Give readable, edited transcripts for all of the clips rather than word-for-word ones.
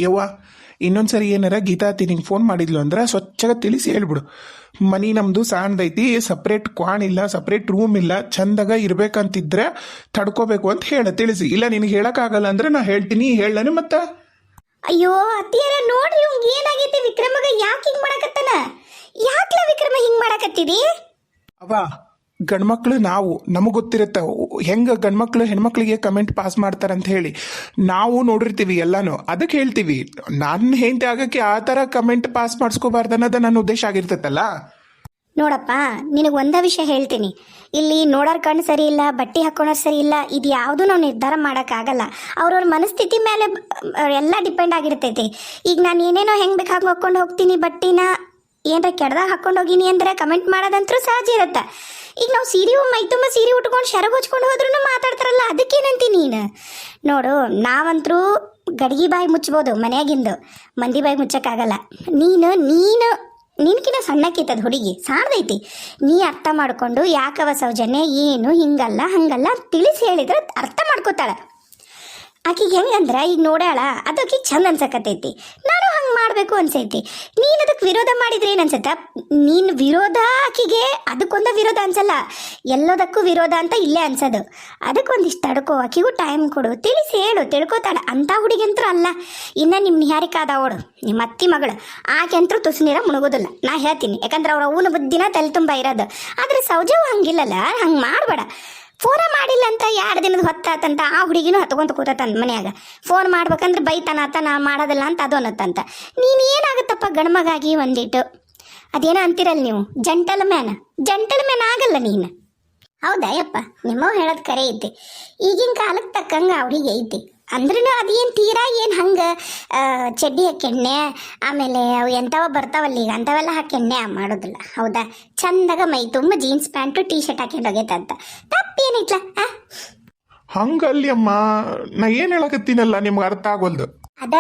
ಯವ್ವ ಇನ್ನೊಂದ್ಸರಿ ಏನಾರ ಗೀತಾತಿ ನಿಂಗೆ ಫೋನ್ ಮಾಡಿದ್ಲು ಅಂದ್ರೆ ಸ್ವಚ್ಛಗ ತಿಳಿಸಿ ಹೇಳ್ಬಿಡು. ಮನಿ ನಮ್ದು ಸಣ್ಣದೈತಿ, ಸಪ್ರೇಟ್ ಕ್ವಾನ್ ಇಲ್ಲ, ಸಪ್ರೇಟ್ ರೂಮ್ ಇಲ್ಲ, ಚಂದಾಗ ಇರ್ಬೇಕಂತಿದ್ರೆ ತಡ್ಕೋಬೇಕು ಅಂತ ತಿಳಿಸಿ. ಇಲ್ಲ ನಿನಗೆ ಹೇಳಕ್ಕಾಗಲ್ಲ ಅಂದ್ರೆ ನಾ ಹೇಳ್ತೀನಿ, ಹೇಳನೆ ಮತ್ತ. ಅಯ್ಯೋ ಅತ್ತಿಯರ ನೋಡ್ರಿ ಇವಂಗ ಏನಾಗೈತಿ, ವಿಕ್ರಮಗ ಯಾಕೆ ಹಿಂಗ್ ಮಾಡಕತ್ತಾನ? ಯಾಕ್ಲ ವಿಕ್ರಮ ಹಿಂಗ್ ಮಾಡಕತ್ತಿದಿ? ಅವ ಗಂಡ್ಮಕ್ಳು ನಾವು ನಮಗೆ ಗೊತ್ತಿರುತ್ತೆ ಹೆಂಗೆ ಗಂಡ್ಮಕ್ಳು ಹೆಣ್ಮಕ್ಳಿಗೆ ಕಮೆಂಟ್ ಪಾಸ್ ಮಾಡ್ತಾರಂತ ಹೇಳಿ. ನಾವು ನೋಡಿರ್ತೀವಿ ಎಲ್ಲಾನು, ಅದಕ್ಕೆ ಹೇಳ್ತೀವಿ. ನನ್ನ ಹೆಂಡತಿ ಆಗಕ್ಕೆ ಆ ಥರ ಕಮೆಂಟ್ ಪಾಸ್ ಮಾಡಿಸ್ಕೋಬಾರ್ದು ಅನ್ನೋದು ನನ್ನ ಉದ್ದೇಶ ಆಗಿರ್ತೈತಲ್ಲ. ನೋಡಪ್ಪ, ನಿನಗೆ ಒಂದ ವಿಷಯ ಹೇಳ್ತೀನಿ. ಇಲ್ಲಿ ನೋಡೋರ್ ಕಣ್ಣು ಸರಿ ಇಲ್ಲ, ಬಟ್ಟೆ ಹಾಕೋಣರ್ ಸರಿ ಇಲ್ಲ, ಇದು ಯಾವುದು ನಾವು ನಿರ್ಧಾರ ಮಾಡೋಕ್ಕಾಗಲ್ಲ. ಅವ್ರವ್ರ ಮನಸ್ಥಿತಿ ಮೇಲೆ ಎಲ್ಲ ಡಿಪೆಂಡ್ ಆಗಿರ್ತೈತಿ. ಈಗ ನಾನು ಏನೇನೋ ಹೆಂಗೆ ಬೇಕಾಗಿ ಹಾಕೊಂಡು ಹೋಗ್ತೀನಿ, ಬಟ್ಟಿನ ಏನಾರ ಕೆಡ್ದಾಗ ಹಾಕೊಂಡು ಹೋಗಿನಿ ಅಂದ್ರೆ ಕಮೆಂಟ್ ಮಾಡೋದಂತರೂ ಸಹಜ ಇರುತ್ತೆ. ಈಗ ನಾವು ಸೀರೆ ಮೈ ತುಂಬ ಸೀರೆ ಉಟ್ಕೊಂಡು ಶರಗ್ ಹೊಚ್ಕೊಂಡು ಹೋದ್ರೂ ಮಾತಾಡ್ತಾರಲ್ಲ, ಅದಕ್ಕೇನಂತೀನಿ ನೀನು? ನೋಡು, ನಾವಂತರೂ ಗಡಿಗೆ ಬಾಯಿ ಮುಚ್ಬೋದು ಮನೆಯಾಗಿಂದು, ಮಂದಿ ಬಾಯಿ ಮುಚ್ಚಕ್ಕಾಗಲ್ಲ. ನಿನ್ಕಿನ ಸಣ್ಣಕ್ಕಿತ್ತದ ಹುಡುಗಿ, ಸಾಣದೈತಿ. ನೀ ಅರ್ಥ ಮಾಡ್ಕೊಂಡು ಯಾಕವ ಸೌಜನ್ಯ ಏನು ಹಿಂಗಲ್ಲ ಹಂಗಲ್ಲ ತಿಳಿಸಿ ಹೇಳಿದ್ರೆ ಅರ್ಥ ಮಾಡ್ಕೋತಾಳೆ. ಆಕಿಗೆ ಹೆಂಗಂದ್ರೆ ಈಗ ನೋಡ್ಯಾಳ, ಅದಕ್ಕೆ ಚಂದ ಅನ್ಸಕತ್ತೈತಿ. ನಾನು ಹಂಗೆ ಮಾಡಬೇಕು ಅನ್ಸೈತಿ. ನೀನು ಅದಕ್ಕೆ ವಿರೋಧ ಮಾಡಿದ್ರೆ ಏನು ಅನ್ಸತ್ತ? ನೀನು ವಿರೋಧ ಆಕಿಗೆ ಅದಕ್ಕೊಂದು ವಿರೋಧ ಅನ್ಸಲ್ಲ, ಎಲ್ಲದಕ್ಕೂ ವಿರೋಧ ಅಂತ ಇಲ್ಲೇ ಅನ್ಸೋದು. ಅದಕ್ಕೊಂದಿಷ್ಟು ತಡ್ಕೋ, ಆಕಿಗೂ ಟೈಮ್ ಕೊಡು, ತಿಳಿಸಿ ಹೇಳು, ತಿಳ್ಕೊತಾಳೆ. ಅಂಥ ಹುಡುಗಿಂತರೂ ಅಲ್ಲ. ಇನ್ನು ನಿಮ್ಮ ನಿಹಾರಿಕಾ ಅದಾವೋಡು, ನಿಮ್ಮ ಅತ್ತಿ ಮಗಳು, ಆಕೆ ಅಂತರೂ ತುಸು ನೀರ ಮುಳುಗೋದಿಲ್ಲ, ನಾ ಹೇಳ್ತೀನಿ. ಯಾಕಂದ್ರೆ ಅವ್ರ ಅವನ ಬುದ್ಧಿನ ತಲೆ ತುಂಬ ಇರೋದು. ಆದರೆ ಸೌಜವು ಹಂಗಿಲ್ಲಲ್ಲ, ಹಂಗೆ ಮಾಡಬೇಡ. ಫೋನ ಮಾಡಿಲ್ಲ ಅಂತ 2 ದಿನದ ಹೊತ್ತಾತಂತ ಆ ಹುಡುಗಿನೂ ಹತ್ಕೊಂತ ಕೂತಂತ ಮನ್ಯಾಗ. ಫೋನ್ ಮಾಡ್ಬೇಕಂದ್ರೆ ಬೈತಾನಾತ, ನಾ ಮಾಡೋದಿಲ್ಲ ಅಂತ ಅದು ಅನ್ನತ್ತಂತ. ನೀನು ಏನಾಗುತ್ತಪ್ಪ ಗಂಡ್ಮಗಾಗಿ ಒಂದಿಟ್ಟು ಅದೇನೋ ಅಂತಿರಲ್ಲ ನೀವು, ಜಂಟಲ್ ಮ್ಯಾನ್ ಆಗಲ್ಲ ನೀನು. ಹೌದಾ ಯಪ್ಪ, ನಿಮ್ಮವ್ ಹೇಳೋದು ಕರೆ ಐತಿ. ಈಗಿನ ಕಾಲಕ್ಕೆ ತಕ್ಕಂಗೆ ಆ ಹುಡುಗಿ ಐತಿ. ಅಂದ್ರೂ ಅದೇನು ತೀರಾ ಏನು ಹಂಗೆ ಚಡ್ಡಿ ಹಾಕೆಣ್ಣೆ ಆಮೇಲೆ ಅವು ಎಂಥವ ಬರ್ತಾವಲ್ಲ ಈಗ ಅಂಥವೆಲ್ಲ ಹಾಕೆಣ್ಣೆ ಮಾಡೋದಿಲ್ಲ. ಹೌದಾ, ಚಂದಾಗ ಮೈ ತುಂಬ ಜೀನ್ಸ್ ಪ್ಯಾಂಟು ಟೀ ಶರ್ಟ್ ಹಾಕೊಂಡು ಹೋಗೈತಂತ. ತಪ್ಪೇನಿಟ್ಲ? ಹಂಗಲ್ಲಿ ಅಮ್ಮ, ನಾ ಏನು ಹೇಳಕತ್ತೀನಲ್ಲ ನಿಮ್ಗೆ ಅರ್ಥ ಆಗೋಲ್ದು. ಅದ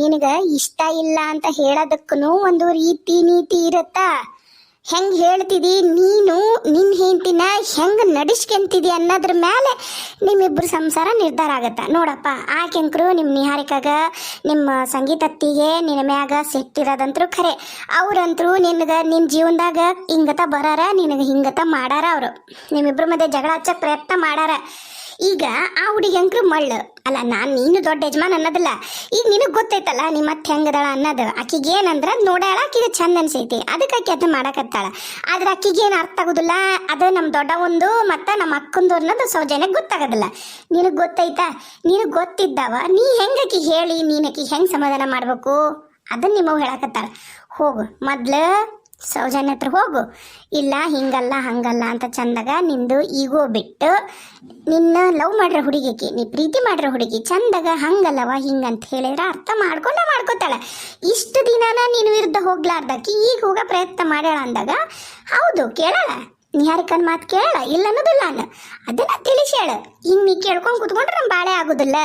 ನಿನಗೆ ಇಷ್ಟ ಇಲ್ಲ ಅಂತ ಹೇಳೋದಕ್ಕೂ ಒಂದು ರೀತಿ ನೀತಿ ಇರತ್ತಾ. ಹೆಂಗೆ ಹೇಳ್ತಿದಿ ನೀನು, ನಿನ್ನ ಹೆಂಡತಿನ ಹೆಂಗೆ ನಡೆಸ್ಕೊಂತಿದಿ ಅನ್ನೋದ್ರ ಮೇಲೆ ನಿಮ್ಮಿಬ್ಬರು ಸಂಸಾರ ನಿರ್ಧಾರ ಆಗತ್ತ. ನೋಡಪ್ಪ, ಆಕೆಂಕರು ನಿಮ್ಮ ನಿಹಾರಿಕಾಗ ನಿಮ್ಮ ಸಂಗೀತತ್ತಿಗೆ ನಿನ್ನ ಮ್ಯಾಗ ಸೆಟ್ಟಿರೋದಂತರೂ ಖರೆ. ಅವ್ರಂತರೂ ನಿನಗೆ ನಿನ್ನ ಜೀವನದಾಗ ಹಿಂಗತ ಬರಾರ, ನಿನಗೆ ಹಿಂಗತ ಮಾಡಾರ. ಅವರು ನಿಮ್ಮಿಬ್ಬರ ಮಧ್ಯೆ ಜಗಳ ಹಚ್ಚಕ್ಕೆ ಪ್ರಯತ್ನ ಮಾಡಾರ. ಈಗ ಆ ಹುಡುಗಿ ಅಂಕರು ಮಳ್ಳು ಅಲ್ಲ, ನೀನು ದೊಡ್ಡ ಯಜಮಾನ್ ಅನ್ನೋದಿಲ್ಲ. ಈಗ ನಿನಗೆ ಗೊತ್ತೈತಲ್ಲ ನಿಮ್ಮ ಮತ್ತೆ ಹೆಂಗದಳ ಅನ್ನೋದು. ಆಕಿಗೆ ಏನಂದ್ರೆ ನೋಡ್ಯಾಳ, ಆಕಿಗೆ ಚಂದ ಅನ್ಸೈತಿ, ಅದಕ್ಕೆ ಆಕೆ ಅದನ್ನ ಮಾಡಕತ್ತಾಳ. ಆದ್ರೆ ಆಕಿಗೆ ಏನು ಅರ್ಥ ಆಗೋದಿಲ್ಲ, ಅದು ನಮ್ಮ ದೊಡ್ಡ ಒಂದು ಮತ್ತು ನಮ್ಮ ಅಕ್ಕಂದು ಅನ್ನೋದು ಸೌಜನ್ಯಕ್ಕೆ ಗೊತ್ತಾಗೋದಿಲ್ಲ. ನಿನಗೆ ಗೊತ್ತೈತಾ? ನಿನಗೆ ಗೊತ್ತಿದ್ದಾವ ನೀ ಹೆಂಗೆ ಆಕಿಗೆ ಹೇಳಿ, ನೀನು ಆಕಿಗೆ ಹೆಂಗೆ ಸಮಾಧಾನ ಮಾಡಬೇಕು ಅದನ್ನ ನಿಮ್ಮವು ಹೇಳಕತ್ತಾಳ. ಹೋಗು ಮೊದ್ಲು ಸೌಜನ್ಯ ಹತ್ರ ಹೋಗು. ಇಲ್ಲ ಹಿಂಗಲ್ಲ ಹಂಗಲ್ಲ ಅಂತ ಚಂದಾಗ ನಿಂದು ಈಗೋ ಬಿಟ್ಟು, ನಿನ್ನ ಲವ್ ಮಾಡ್ರ ಹುಡುಗಿಗೆ, ನೀ ಪ್ರೀತಿ ಮಾಡ್ರ ಹುಡುಗಿ ಚಂದಾಗ ಹಂಗಲ್ಲವ ಹಿಂಗಂತ ಹೇಳಿದ್ರೆ ಅರ್ಥ ಮಾಡ್ಕೋತಾಳೆ. ಇಷ್ಟು ದಿನಾನ ನೀನು ವಿರುದ್ಧ ಹೋಗ್ಲಾರ್ದಕ್ಕೆ ಈಗ ಹೋಗ ಪ್ರಯತ್ನ ಮಾಡ್ಯಾಳ ಅಂದಾಗ ಹೌದು ಕೇಳಲ್ಲ, ನಿಹಾರಿಕನ ಮಾತು ಕೇಳಲ್ಲ, ಇಲ್ಲ ಅನ್ನೋದಿಲ್ಲ. ಅದನ್ನ ತಿಳಿಸಿ ಹೇಳು. ಹಿಂಗೆ ನೀ ಕೇಳ್ಕೊಂಡು ಕೂತ್ಕೊಂಡ್ರೆ ನಮ್ಮ ಬಾಳೆ ಆಗೋದಿಲ್ಲ,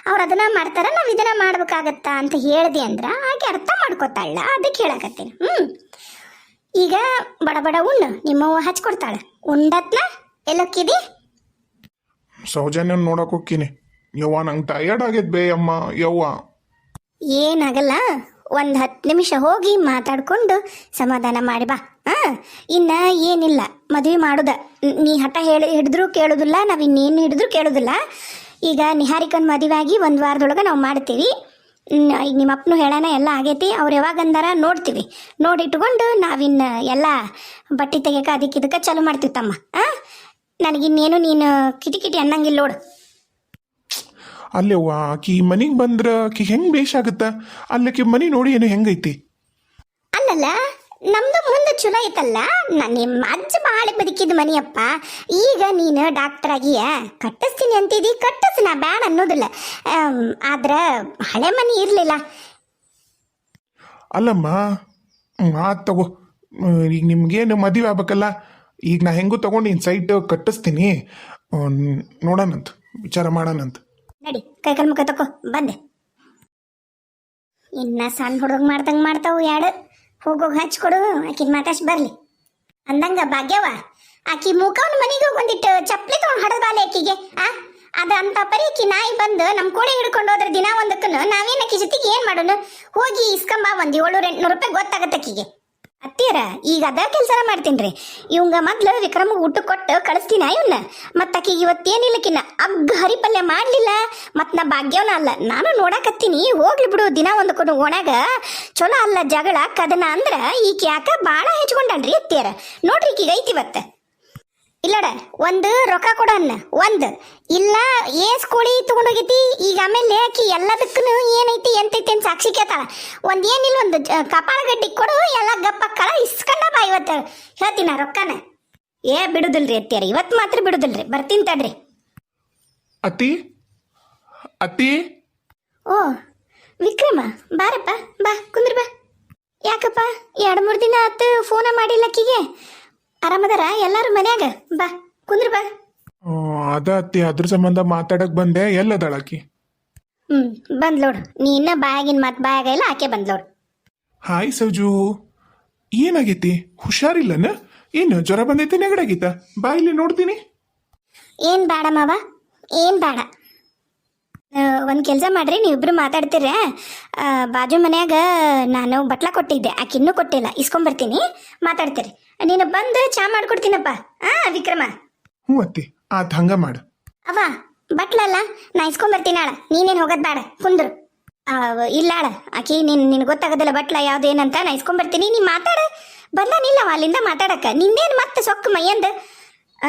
ಅವ್ರು ಅದನ್ನ ಮಾಡ್ತಾರ, ನಾವು ಇದನ್ನ ಮಾಡ್ಬೇಕಾಗತ್ತಾ ಅಂತ ಹೇಳ್ದಿ ಅಂದ್ರೆ ಹಾಗೆ ಅರ್ಥ ಮಾಡ್ಕೋತಾಳ. ಅದಕ್ಕೆ ಹೇಳಕತ್ತೀನಿ. ಈಗ ಬಡ ಉಣ್ಣು, ನಿಮ್ಮವ್ವ ಹಚ್ಕೊಡ್ತಾಳೆ. ಉಂಡತ್ನ ಎಲ್ಲೋಕ್ಕಿದಿ? ಸೌಜನ್ಯ ನೋಡಕ್ ಹೋಗ್ತೀನಿ. ಯವ್ವ ನಂಗೆ ಟಯರ್ಡ್ ಆಗೈತೆ ಬೇ ಅಮ್ಮ. ಯವ್ವ ಏನಾಗಲ್ಲ, ಒಂದು 10 ನಿಮಿಷ ಹೋಗಿ ಮಾತಾಡ್ಕೊಂಡು ಸಮಾಧಾನ ಮಾಡಿ ಬಾ. ಇನ್ನ ಏನಿಲ್ಲ, ಮದುವೆ ಮಾಡುದ. ನೀ ಹಠ ಹಿಡಿದ್ರು ಕೇಳೋದಿಲ್ಲ, ನಾವು ಇನ್ನೇನು ಹಿಡಿದ್ರು ಕೇಳೋದಿಲ್ಲ. ಈಗ ನಿಹಾರಿಕನ್ ಮದುವೆ ಆಗಿ 1 ವಾರದೊಳಗೆ ನಾವು ಮಾಡ್ತೀವಿ. ಈಗ ನಿಮ್ಮ ಅಪ್ಪನು ಹೇಳೋಣ ಎಲ್ಲ ಆಗೈತಿ. ಅವ್ರು ಯಾವಾಗ ಅಂದಾರ ನೋಡ್ತೀವಿ, ನೋಡಿಟ್ಕೊಂಡು ನಾವಿನ್ನ ಎಲ್ಲ ಬಟ್ಟೆ ತೆಗಿಯಕ್ಕೆ ಅದಕ್ಕೆ ಇದಕ್ಕೆ ಚಾಲು ಮಾಡ್ತೀವಿ ತಮ್ಮ. ನನಗಿನ್ನೇನು ನೀನು ಕಿಟಿ ಅನ್ನಂಗಿಲ್ಲ ನೋಡು. ಅಲ್ಲೇವ್ವ, ಆಕಿ ಮನೆಗೆ ಬಂದ್ರೆ ಆಕಿ ಹೆಂಗೆ ಬೇಷಾಗುತ್ತ? ಅಲ್ಲಕ್ಕೆ ಮನೆ ನೋಡಿ ಏನು ಹೆಂಗೈತಿ? ಅಲ್ಲಲ್ಲ, ನಮ್ದು ಮುಂದೆ ಚಲೋ ಐತಲ್ಲ. ನಿಮ್ಮ ಅಜ್ಜ ಭಾಳ ಬದುಕಿದ ಮನಿಯಪ್ಪ. ಈಗ ನೀನು ಡಾಕ್ಟರ್ ಆಗಿಯ, ಕಟ್ಟಿಸ್ತೀನಿ ಅಂತಿದ್ದಿ, ಕಟ್ಟಿಸ್, ನಾ ಬ್ಯಾಡ ಅನ್ನೋದಿಲ್ಲ. ಆದ್ರೆ ಹಳೆ ಮನೆ ಇರಲಿಲ್ಲ. ಅಲ್ಲಮ್ಮ, ಮಾತು ತಗೋ. ಈಗ ನಿಮ್ಗೇನು ಮದುವೆ ಆಗ್ಬೇಕಲ್ಲ, ಈಗ ನಾ ಹೆಂಗೂ ತಗೊಂಡು ನಿನ್ನ ಸೈಟ್ ಕಟ್ಟಿಸ್ತೀನಿ, ನೋಡೋಣಂತ, ವಿಚಾರ ಮಾಡೋಣಂತ. ನಡಿ, ಕೈಕಾಲು ಮುಖ ತಕೋ ಬಂದೆ. ಇನ್ನ ಸಣ್ಣ ಹುಡುಗ ಮಾಡ್ದಂಗೆ ಮಾಡ್ತಾವು 2. ಹೋಗೋಗಿ ಹಚ್ಕೊಡು, ಆಕಿನ ಮಾತಾಡ್ಸಿ ಬರಲಿ ಅಂದಂಗ. ಭಾಗ್ಯವ, ಆಕಿ ಮುಖವನ್ನ ಮನೆಗೆ ಒಂದಿಟ್ಟು ಚಪ್ಪಲಿ ತೊಗೊಂಡು ಹಡದ ಬಾಲೆ ಆಕಿಗೆ. ಅದ ಅಂತ ಪರೀಕಿ ನಾಯಿ ಬಂದು ನಮ್ಮ ಕೋಣೆ ಹಿಡ್ಕೊಂಡು ಹೋದ್ರೆ ದಿನ ಒಂದಕ್ಕೂ ನಾವೇನಕ್ಕಿ ಜೊತೆಗೆ ಏನ್ ಮಾಡೋಣ? ಹೋಗಿ ಇಸ್ಕೊಂಬ ಒಂದ್ 700-800 ರೂಪಾಯಿ ಗೊತ್ತಾಗತ್ತಕ್ಕಿಗೆ. ಅತ್ತಿಯರ ಈಗ ಅದ ಕೆಲಸ ಮಾಡ್ತೀನ್ರಿ. ಇವಂಗ ಮೊದ್ಲು ವಿಕ್ರಮ್ ಊಟ ಕೊಟ್ಟು ಕಳಿಸ್ತೀನ ಇವನ್ನ. ಮತ್ತಾಕಿಗೆ ಇವತ್ತೇನಿಲ್ಲಕಿನ್ನ ಅಗ್ಗ ಹರಿಪಲ್ಯ ಮಾಡ್ಲಿಲ್ಲ. ಮತ್ ನಾ ಭಾಗ್ಯವನ ಅಲ್ಲ, ನಾನು ನೋಡಕತ್ತೀನಿ. ಹೋಗ್ಲಿ ಬಿಡು, ದಿನ ಒಂದಕ್ಕೂ ಓಣಾಗ ಚಲೋ ಅಲ್ಲ ಜಗಳ ಕದನ ಅಂದ್ರ ಈಕೆ ಯಾಕ ಬಾಳ ಹೆಚ್ಕೊಂಡಲ್ರಿ ಅತ್ತಿಯರ. ನೋಡ್ರಿ ಈಕೀಗ ಐತಿ ಇವತ್ತ. ಇಲ್ಲಡ ಒಂದು ರೊಕ್ಕ ಕೊಡನ್ನ, ಒಂದು ಇಲ್ಲ ಏಸ್ ಕೋಳಿ ತಗೊಂಡೋಗೈತಿ. ಈಗ ಆಮೇಲೆ ಆಕಿ ಎಲ್ಲದಕ್ಕೂ ಏನೈತಿ ಎಂತೈತಿ ಅಂತ ಸಾಕ್ಷಿ ಕೇಳ್ತಾಳ. ಒಂದ್ ಏನಿಲ್ಲ, ಒಂದು ಕಪಾಳ ಗಡ್ಡಿ ಕೊಡು, ಎಲ್ಲ ಗಪ್ಪಕ್ಕಳ ಇಸ್ಕೊಂಡ ಬಾ. ಇವತ್ತು ಹೇಳ್ತೀನ ರೊಕ್ಕನ. ಬಿಡುದಿಲ್ರಿ ಅತ್ತಿಯಾರ, ಇವತ್ತು ಮಾತ್ರ ಬಿಡುದಿಲ್ರಿ. ಬರ್ತೀನಿ ತಡ್ರಿ. ಅತ್ತಿ ಅತ್ತಿ. ಓ ವಿಕ್ರಮ, ಬಾರಪ್ಪ, ಬಾ ಕುಂದ್ರ ಬಾ. ಯಾಕಪ್ಪ 2-3 ದಿನ ಆತು ಫೋನ ಮಾಡಿಲ್ಲ ಆಕಿಗೆ? ಆರಾಮದಾರ ಎಲ್ಲಾರು ಮನ್ಯಾಗ? ಬಾ ಕುಂದ್ರ ಬಾ. ಅದ ಅತ್ತಿ, ಅದ್ರ ಸಂಬಂಧ ಮಾತಾಡಕ್ ಬಂದೆ. ಎಲ್ಲದಳಕಿ? ಬಂದ್ಲೋಡು. ನೀ ಇನ್ನ ಬಾಯಾಗಿನ ಮಾತು ಬಾಯಾಗ ಇಲ್ಲ, ಆಕೆ ಬಂದ್ಲೋಡು. ಹಾಯ್ ಸೌಜು, ಏನಾಗೈತಿ? ಹುಷಾರಿಲ್ಲನ? ಏನು ಜ್ವರ ಬಂದೈತಿ? ನೆಗಡಾಗಿತ್ತ? ಬಾ ಇಲ್ಲಿ ನೋಡ್ತೀನಿ. ಏನ್ ಬೇಡ ಮಾವ, ಏನ್ ಬೇಡ. ಒಂದು ಕೆಲಸ ಮಾಡ್ರಿ, ನೀವಿಬ್ರು ಮಾತಾಡ್ತೀರ. ಬಾಜು ಮನ್ಯಾಗ ನಾನು ಬಟ್ಲ ಕೊಟ್ಟಿದ್ದೆ, ಆಕೆ ಇನ್ನೂ ಕೊಟ್ಟಿಲ್ಲ, ಇಸ್ಕೊಂಬರ್ತೀನಿ. ಮಾತಾಡ್ತೀರಿ. ನೀನು ಬಂದು ಚಾ ಮಾಡ್ಕೊಡ್ತೀನಪ್ಪ. ವಿಕ್ರಮ. ಹ್ಞೂ ಅತ್ತಿ, ಆತ್ ಹಂಗ ಮಾಡು. ಅವ ಬಟ್ಲಲ್ಲ, ನಾ ಇಸ್ಕೊಂಬರ್ತೀನಿ. ಆಳ ನೀನೇನು ಹೋಗೋದು ಬೇಡ, ಕುಂದ್ರು. ಇಲ್ಲ ಆಳ, ಆಕಿ ನಿನ್ ಗೊತ್ತಾಗೋದಿಲ್ಲ ಬಟ್ಲ ಯಾವ್ದೇನಂತ. ನಾ ಇಸ್ಕೊಂಬರ್ತೀನಿ, ನೀ ಮಾತಾಡ. ಬಂದಾನಿಲ್ಲವ ಅಲ್ಲಿಂದ ಮಾತಾಡಕ್ಕ. ನಿಂದೇನು ಮತ್ತೆ ಸೊಕ್ಕು ಮೈಯಂದು.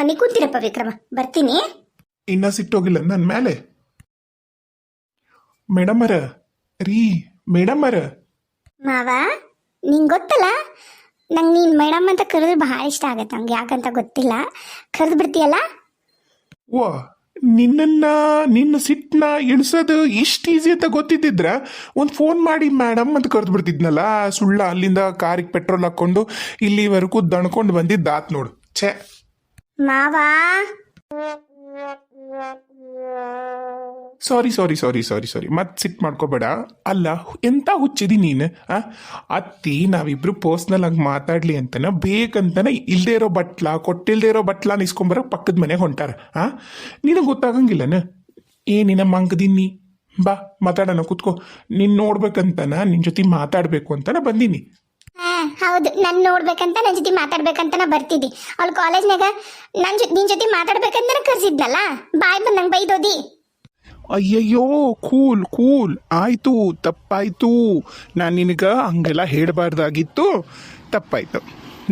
ನೀ ಕುಂತೀರಪ್ಪ ವಿಕ್ರಮ, ಬರ್ತೀನಿ. ಇನ್ನ ಸಿಟ್ಟೋಗಿಲ್ಲ ನನ್ನ ಮೇಲೆ? ಮೇಡಮರ ರೀ, ಮೇಡಮರ. ಮಾವ, ನಿಂಗೆ ಗೊತ್ತಲ್ಲ ನಂಗೆ ನೀನು ಮೇಡಮ್ ಅಂತ ಕರೆದ್ರೆ ಬಹಳ ಇಷ್ಟ ಆಗತ್ತೆ. ನಂಗೆ ಯಾಕಂತ ಗೊತ್ತಿಲ್ಲ, ಕರೆದು ಬಿಡ್ತೀಯಲ್ಲ. ವಾ, ನಿನ್ನ ಸಿಟ್ಟನ್ನ ಇಳಿಸೋದು ಇಷ್ಟು ಈಸಿ ಅಂತ ಗೊತ್ತಿದ್ದಿದ್ರ ಒಂದು ಫೋನ್ ಮಾಡಿ ಮೇಡಮ್ ಅಂತ ಕರೆದು ಬಿಡ್ತಿದ್ನಲ್ಲ. ಸುಳ್ಳ ಅಲ್ಲಿಂದ ಕಾರಿಗೆ ಪೆಟ್ರೋಲ್ ಹಾಕ್ಕೊಂಡು ಇಲ್ಲಿವರೆಗೂ ದಣ್ಕೊಂಡು ಬಂದಿದ್ದಾತ್ ನೋಡು. ಛೇ ಮಾವ. ಸಾರಿ ಮತ್ತೆ ಸಿಟ್ ಮಾಡ್ಕೋಬೇಡ. ಅಲ್ಲ, ಎಂತ ಹುಚ್ಚಿದಿ ನೀನು? ಅತ್ತಿ ನಾವಿಬ್ರು ಪರ್ಸ್ನಲ್ ಆಗಿ ಮಾತಾಡ್ಲಿ ಅಂತನ ಬೇಕಂತನ ಇಲ್ದೇ ಇರೋ ಬಟ್ಲ, ಕೊಟ್ಟಿಲ್ದೇ ಇರೋ ಬಟ್ಲ ಇಸ್ಕೊಂಬರ ಪಕ್ಕದ ಮನೆಗೆ ಹೊಂಟಾರ. ನಿನಗೆ ಗೊತ್ತಾಗಂಗಿಲ್ಲನ? ಏನಿನ ಮಂಗದಿನ್ನಿ? ಬಾ ಮಾತಾಡೋಣ, ಕೂತ್ಕೋ. ನೀನ್ ನೋಡ್ಬೇಕಂತನ, ನಿನ್ ಜೊತೆ ಮಾತಾಡ್ಬೇಕು ಅಂತನ ಬಂದೀನಿ. ಹೌದು, ನಾನು ನೋಡ್ಬೇಕಂತ, ನನ್ನ ಜೊತೆ ಮಾತಾಡ್ಬೇಕಂತ ನಾ ಬರ್ತಿದ್ದಿ. ಅವ್ಳು ಕಾಲೇಜ್ನಾಗ ನಿನ್ ಜೊತೆ ಮಾತಾಡ್ಬೇಕಂತ ಕರ್ಸಿದ್ನಲ್ಲ, ಬಾಯ್ ಬಂದಂಗೆ ಬೈದೋದಿ. ಅಯ್ಯಯ್ಯೋ, ಕೂಲ್ ಆಯ್ತು, ತಪ್ಪಾಯ್ತು. ನಾನು ನಿನಗೆ ಹಂಗೆಲ್ಲ ಹೇಳಬಾರ್ದಾಗಿತ್ತು, ತಪ್ಪಾಯ್ತು.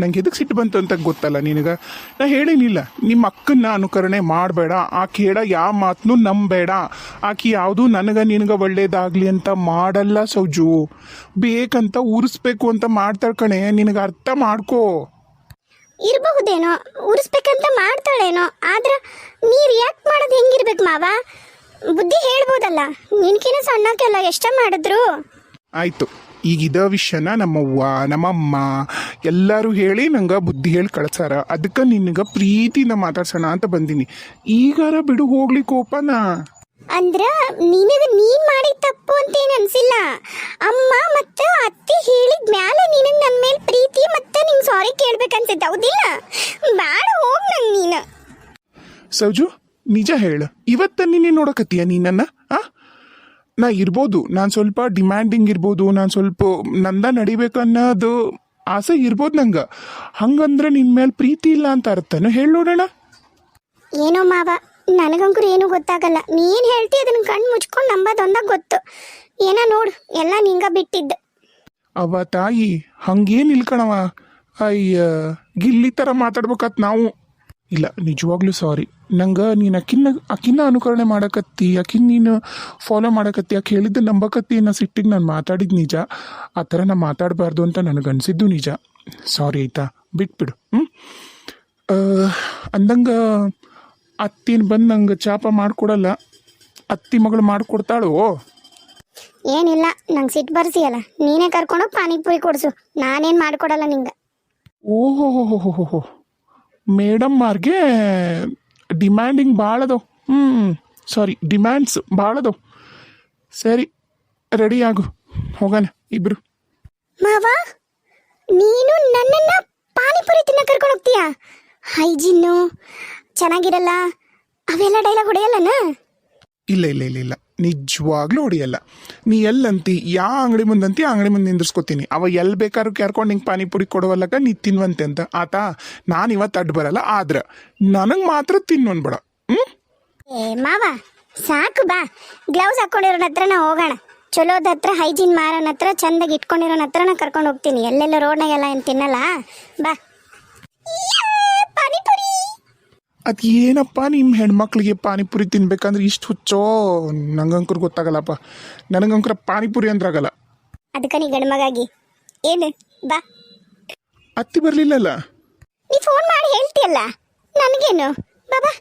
ನಂಗೆ ಎದಕ್ಕೆ ಸಿಟ್ಟು ಬಂತು ಅಂತ ಗೊತ್ತಲ್ಲ ನಿನಗೆ. ನಾ ಹೇಳಿನಿಲ್ಲ ನಿಮ್ಮ ಅಕ್ಕನ್ನ ಅನುಕರಣೆ ಮಾಡಬೇಡ, ಆಕೆ ಹೇಳ ಯಾವ ಮಾತನ್ನು ನಂಬೇಡ, ಆಕೆ ಯಾವುದು ನನಗೆ ನಿನಗೆ ಒಳ್ಳೇದಾಗಲಿ ಅಂತ ಮಾಡಲ್ಲ ಸೌಜು. ಬೇಕಂತ ಉರಿಸ್ಬೇಕು ಅಂತ ಮಾಡ್ತಾಳೆ ಕಣೆ, ನಿನಗೆ ಅರ್ಥ ಮಾಡ್ಕೋ. ಇರಬಹುದೇನೋ, ಉರಿಸ್ಬೇಕಂತ ಮಾಡ್ತಾಳೇನೋ, ಆದ್ರೆ ನೀ ರಿಯಾಕ್ಟ್ ಮಾಡೋದು ಹೆಂಗಿರ್ಬೇಕು ಮಾವ? ಬುದ್ಧಿ ಹೇಳ್ಬೋದಲ್ಲ. ನಿನ್ಕಿನ ಸಣ್ಣಕ್ಕೆಲ್ಲ ಎಷ್ಟ ಮಾಡಿದ್ರು. ಆಯ್ತು, ಈಗ ಇದ ವಿಷಯನ ನಮ್ಮವ್ವ ನಮ್ಮಮ್ಮ ಎಲ್ಲರೂ ಹೇಳಿ ನಂಗೆ ಬುದ್ಧಿ ಹೇಳಿ ಕಳ್ಸಾರ. ಅದಕ್ಕೆ ನಿನಗೆ ಪ್ರೀತಿನ ಮಾತಾಡ್ಸೋಣ ಅಂತ ಬಂದೀನಿ. ಈಗಾರ ಬಿಡು ಹೋಗ್ಲಿ ಕೋಪನ. ಅಂದ್ರ ನಿನಗೆ ನೀನ್ ಮಾಡಿದ ತಪ್ಪು ಅಂತ ಏನು ಅನ್ಸಿಲ್ಲ. ಅಮ್ಮ ಮತ್ತೆ ಅತ್ತಿ ಹೇಳಿದ ಮ್ಯಾಲೆ ನಿನಗೆ ನನ್ನ ಮೇಲೆ ಪ್ರೀತಿ ಮತ್ತೆ ನಿಂಗೆ ಸಾರಿ ಕೇಳ್ಬೇಕನ್ಸಿದ್ದ, ಹೌದಿಲ್ಲ? ಬೇಡ, ಹೋಗ್ ನಂಗೆ ನೀನು. ಸೌಜು, ನಿಜ ಹೇಳು, ಇವತ್ತ ನೀನು ನೋಡಕತ್ತೀಯ ನೀನನ್ನ? ನಾ ಇರ್ಬೋದು, ನಾನು ಸ್ವಲ್ಪ ಡಿಮ್ಯಾಂಡಿಂಗ್ ಇರ್ಬೋದು, ನಾನು ಸ್ವಲ್ಪ ನಂದ ನಡಿಬೇಕನ್ನೋದು ಆಸೆ ಇರ್ಬೋದು ನಂಗೆ. ಹಂಗಂದ್ರೆ ನಿನ್ನ ಮೇಲೆ ಪ್ರೀತಿ ಇಲ್ಲ ಅಂತ ಅರ್ಥನು? ಹೇಳಿ ನೋಡೋಣ. ಏನೋ ಮಾವ, ನನಗಂಕರು ಏನೂ ಗೊತ್ತಾಗಲ್ಲ. ನೀನು ಹೇಳ್ತಿ ಅದನ್ನ ಕಣ್ಣು ಮುಚ್ಕೊಂಡು ನಂಬೋದೊಂದಾಗ ಗೊತ್ತು. ಏನೋ ನೋಡು, ಎಲ್ಲ ನಿಂಗ ಬಿಟ್ಟಿದ್ದು. ಅವ ತಾಯಿ ಹಂಗೇನು ಇಲ್ಕಣವ. ಅಯ್ಯ, ಗಿಲ್ಲಿ ಥರ ಮಾತಾಡ್ಬೇಕತ್ ನಾವು. ಇಲ್ಲ, ನಿಜವಾಗ್ಲೂ ಸಾರಿ. ನಂಗೆ ನೀನು ಅಕ್ಕಿನ್ನ ಅನುಕರಣೆ ಮಾಡಕತ್ತಿ, ನೀನು ಫಾಲೋ ಮಾಡಕತ್ತಿ, ಆಕೆ ಹೇಳಿದ್ದು ನಂಬಕತ್ತಿ ಅನ್ನೋ ಸಿಟ್ಟಿಗೆ ನಾನು ಮಾತಾಡಿದ್ದು ನಿಜ. ಆ ಥರ ನಾ ಮಾತಾಡಬಾರ್ದು ಅಂತ ನನಗನ್ಸಿದ್ದು ನಿಜ. ಸಾರಿ ಆಯ್ತಾ, ಬಿಟ್ಬಿಡು. ಅಂದಂಗೆ ಅತ್ತಿನ ಬಂದು ನಂಗೆ ಚಾಪ ಮಾಡಿಕೊಡಲ್ಲ, ಅತ್ತಿ ಮಗಳು ಮಾಡಿಕೊಡ್ತಾಳು. ಏನಿಲ್ಲ, ನಂಗೆ ಸಿಟ್ಟು ಬರ್ಸಿಯಲ್ಲ, ನೀನೇ ಕರ್ಕೊಂಡೋಗಿ ಪಾನಿಪುರಿ ಕೊಡಿಸು, ನಾನೇನು ಮಾಡಿಕೊಡಲ್ಲ ನಿಂಗೆ. ಓಹೋ, ಮೇಡಮ್ ಮಾರ್ಗೆ ಡಿಮ್ಯಾಂಡಿಂಗ್ ಭಾಳ ಅದಾವ. ಸಾರಿ, ಡಿಮ್ಯಾಂಡ್ಸ್ ಭಾಳ ಅದಾವ. ಸರಿ, ರೆಡಿ ಆಗು, ಹೋಗೋಣ ಇಬ್ರು. ಮಾವ, ನೀನು ನನ್ನನ್ನ ಪಾನಿಪುರಿ ತಿನ್ನ ಕರ್ಕೊಂಡು ಹೋಗ್ತೀಯಾ? ಹೈಜಿನ್ನು ಚೆನ್ನಾಗಿರಲ್ಲ, ಅವೆಲ್ಲ ಡೈಲಾಗ್ ಹೊಡೆಯಲ್ಲನ? ಇಲ್ಲ ಇಲ್ಲ ಇಲ್ಲ ಇಲ್ಲ ನಿಜವಾಗ್ಲೂ ಹೊಡಿಯಲ್ಲ. ನೀ ಎಲ್ಲಂತಿ ಯಾ ಅಂಗಡಿ ಮುಂದಂತಿ ಆ ಅಂಗಡಿ ಮುಂದೆ ನಿಂದಿರ್ಸ್ಕೊತೀನಿ. ಅವ ಎಲ್ಲಿ ಬೇಕಾದ್ರೂ ಕ್ಯಾರ್ಕೊಂಡು ನಿಂಗೆ ಪಾನಿಪುರಿ ಕೊಡುವಲ್ಲಕ ನೀ ತಿನ್ವಂತೆ ಅಂತ ಆತಾ. ನಾನು ಇವತ್ತು ಅಡ್ಡು ಬರಲ್ಲ, ಆದ್ರೆ ನನಗೆ ಮಾತ್ರ ತಿನ್ನೋನ್ಬೇಡ. ಏ ಮಾವ ಸಾಕು ಬಾ, ಗ್ಲೌಸ್ ಹಾಕೊಂಡಿರೋನ ಹತ್ರ ನಾ ಹೋಗೋಣ. ಚಲೋದ ಹತ್ರ ಹೈಜೀನ್ ಮಾರೋನ ಹತ್ರ ಚಂದಾಗಿ ಇಟ್ಕೊಂಡಿರೋನ ಹತ್ರ ನಾ ಕರ್ಕೊಂಡು ಹೋಗ್ತೀನಿ. ಎಲ್ಲೆಲ್ಲ ರೋಡ್ನಾಗೆಲ್ಲ ಏನು ತಿನ್ನಲ್ಲ, ಬಾ. ಪಾನಿಪುರಿ. ಅದು ಏನಪ್ಪ ನಿಮ್ಮ ಹೆಣ್ಮಕ್ಳಿಗೆ ಪಾನಿಪುರಿ ತಿನ್ಬೇಕಂದ್ರೆ ಇಷ್ಟು ಹುಚ್ಚೋ, ನಂಗಂಕರು ಗೊತ್ತಾಗಲ್ಲಪ್ಪ. ನನಗಂಕರ ಪಾನಿಪುರಿ ಅಂದ್ರಾಗಲ್ಲ. ಅದಕ್ಕೆ ನೀ ಗಂಡ್ಮಗಾಗಿ ಏನು ಬಾ. ಅತ್ತಿ ಬರಲಿಲ್ಲಲ್ಲ. ನೀ ಫೋನ್ ಮಾಡಿ ಹೇಳ್ತೀಯಲ್ಲ, ನನಗೇನು ಬಾ ಬಾ.